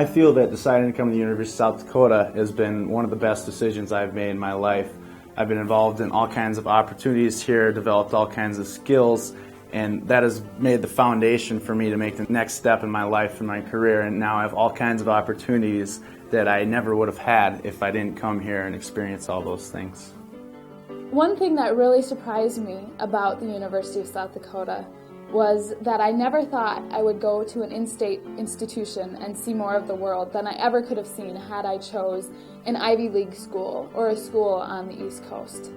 I feel that deciding to come to the University of South Dakota has been one of the best decisions I've made in my life. I've been involved in all kinds of opportunities here, developed all kinds of skills, and that has made the foundation for me to make the next step in my life and my career, and now I have all kinds of opportunities that I never would have had if I didn't come here and experience all those things. One thing that really surprised me about the University of South Dakota was that I never thought I would go to an in-state institution and see more of the world than I ever could have seen had I chose an Ivy League school or a school on the East Coast.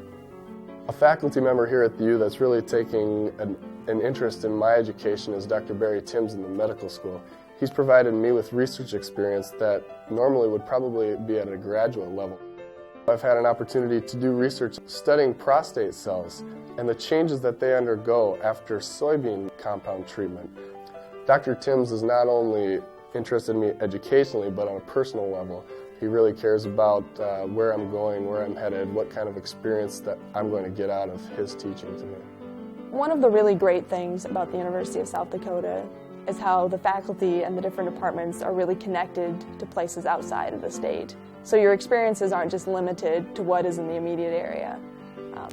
A faculty member here at the U that's really taking an interest in my education is Dr. Barry Timms in the medical school. He's provided me with research experience that normally would probably be at a graduate level. I've had an opportunity to do research studying prostate cells and the changes that they undergo after soybean compound treatment. Dr. Timms is not only interested in me educationally, but on a personal level. He really cares about where I'm going, where I'm headed, what kind of experience that I'm going to get out of his teaching to me. One of the really great things about the University of South Dakota is how the faculty and the different departments are really connected to places outside of the state. So your experiences aren't just limited to what is in the immediate area.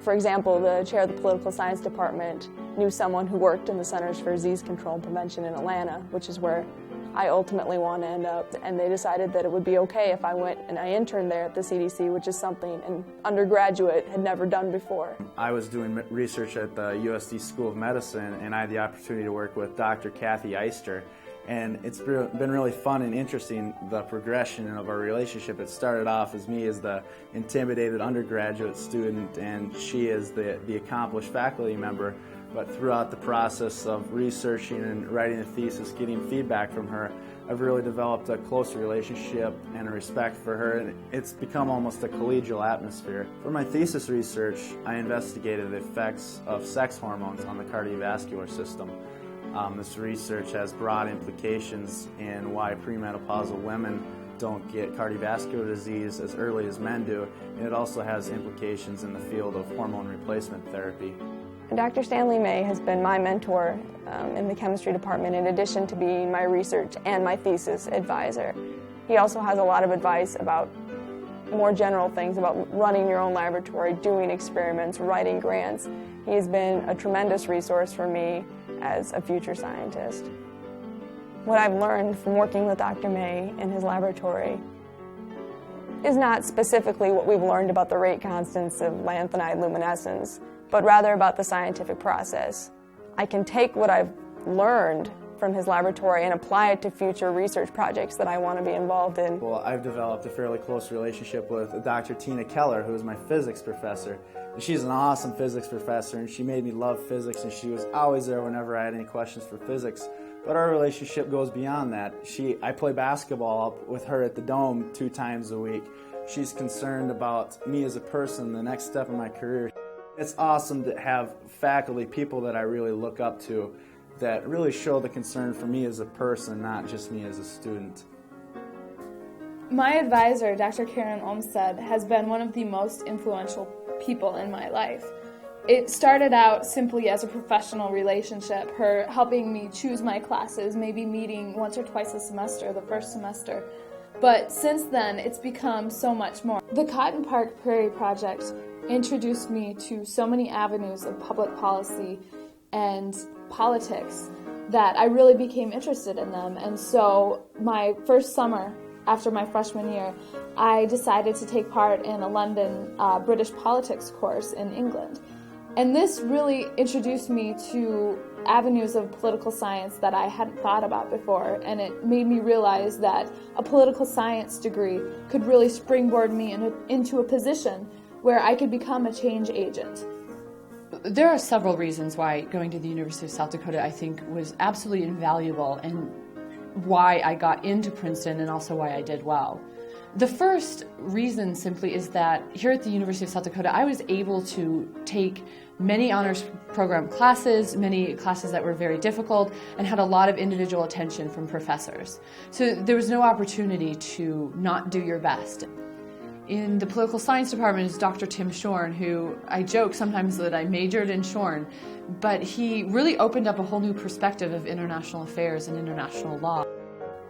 For example, the chair of the political science department knew someone who worked in the Centers for Disease Control and Prevention in Atlanta, which is where I ultimately want to end up, and they decided that it would be okay if I went and I interned there at the CDC, which is something an undergraduate had never done before. I was doing research at the USD School of Medicine, and I had the opportunity to work with Dr. Kathy Eister, and it's been really fun and interesting, the progression of our relationship. It started off as me as the intimidated undergraduate student, and she as the accomplished faculty member. But throughout the process of researching and writing a thesis, getting feedback from her, I've really developed a close relationship and a respect for her, and it's become almost a collegial atmosphere. For my thesis research, I investigated the effects of sex hormones on the cardiovascular system. This research has broad implications in why premenopausal women don't get cardiovascular disease as early as men do, and it also has implications in the field of hormone replacement therapy. Dr. Stanley May has been my mentor in the chemistry department in addition to being my research and my thesis advisor. He also has a lot of advice about more general things about running your own laboratory, doing experiments, writing grants. He has been a tremendous resource for me as a future scientist. What I've learned from working with Dr. May in his laboratory is not specifically what we've learned about the rate constants of lanthanide luminescence, but rather about the scientific process. I can take what I've learned from his laboratory and apply it to future research projects that I want to be involved in. Well, I've developed a fairly close relationship with Dr. Tina Keller, who is my physics professor. And she's an awesome physics professor, and she made me love physics, and she was always there whenever I had any questions for physics. But our relationship goes beyond that. I play basketball with her at the Dome 2 times a week. She's concerned about me as a person, the next step in my career. It's awesome to have faculty, people that I really look up to, that really show the concern for me as a person, not just me as a student. My advisor, Dr. Karen Olmsted, has been one of the most influential people in my life. It started out simply as a professional relationship, her helping me choose my classes, maybe meeting once or twice a semester, the first semester. But since then, it's become so much more. The Cotton Park Prairie Project introduced me to so many avenues of public policy and politics that I really became interested in them. And so my first summer after my freshman year, I decided to take part in a London British politics course in England. And this really introduced me to avenues of political science that I hadn't thought about before, and it made me realize that a political science degree could really springboard me into a position where I could become a change agent. There are several reasons why going to the University of South Dakota I think was absolutely invaluable and why I got into Princeton and also why I did well. The first reason simply is that here at the University of South Dakota I was able to take many honors program classes, many classes that were very difficult, and had a lot of individual attention from professors. So there was no opportunity to not do your best. In the political science department is Dr. Tim Shorn, who I joke sometimes that I majored in Shorn, but he really opened up a whole new perspective of international affairs and international law.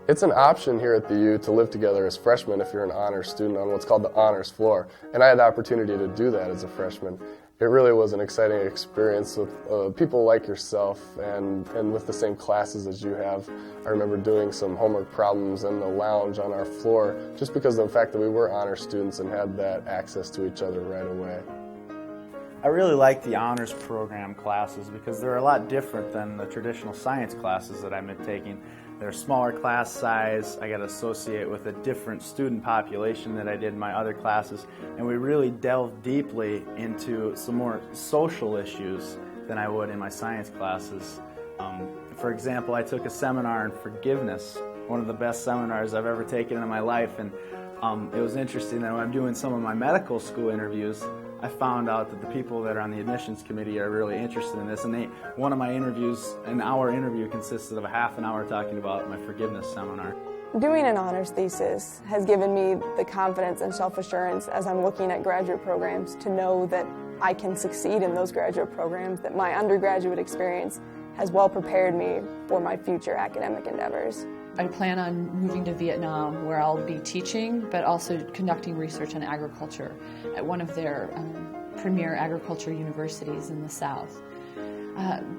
It's an option here at the U to live together as freshmen if you're an honors student on what's called the honors floor, and I had the opportunity to do that as a freshman. It really was an exciting experience with people like yourself and with the same classes as you have. I remember doing some homework problems in the lounge on our floor just because of the fact that we were honors students and had that access to each other right away. I really like the honors program classes because they're a lot different than the traditional science classes that I've been taking. They're a smaller class size. I got to associate with a different student population than I did in my other classes, and we really delve deeply into some more social issues than I would in my science classes. For example, I took a seminar on forgiveness, one of the best seminars I've ever taken in my life, and it was interesting that when I'm doing some of my medical school interviews, I found out that the people that are on the admissions committee are really interested in this, and one of my interviews, an hour interview, consisted of a half an hour talking about my forgiveness seminar. Doing an honors thesis has given me the confidence and self-assurance as I'm looking at graduate programs to know that I can succeed in those graduate programs, that my undergraduate experience has well prepared me for my future academic endeavors. I plan on moving to Vietnam, where I'll be teaching, but also conducting research on agriculture at one of their premier agriculture universities in the South.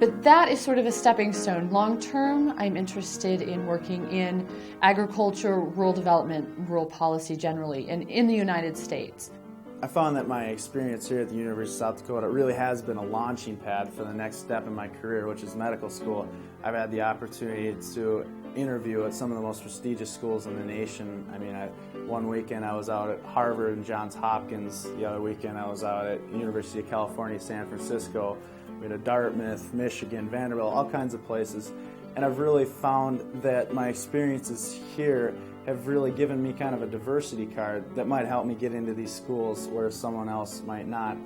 But that is sort of a stepping stone. Long term, I'm interested in working in agriculture, rural development, rural policy generally, and in the United States. I found that my experience here at the University of South Dakota really has been a launching pad for the next step in my career, which is medical school. I've had the opportunity to interview at some of the most prestigious schools in the nation. I mean, one weekend I was out at Harvard and Johns Hopkins. The other weekend I was out at University of California, San Francisco. We had Dartmouth, Michigan, Vanderbilt, all kinds of places. And I've really found that my experiences here have really given me kind of a diversity card that might help me get into these schools where someone else might not.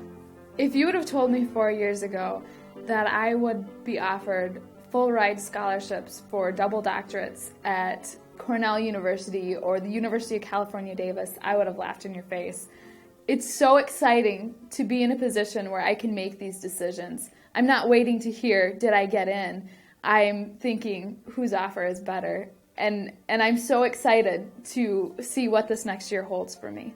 If you would have told me 4 years ago that I would be offered full ride scholarships for double doctorates at Cornell University or the University of California, Davis, I would have laughed in your face. It's so exciting to be in a position where I can make these decisions. I'm not waiting to hear, did I get in? I'm thinking, whose offer is better? And I'm so excited to see what this next year holds for me.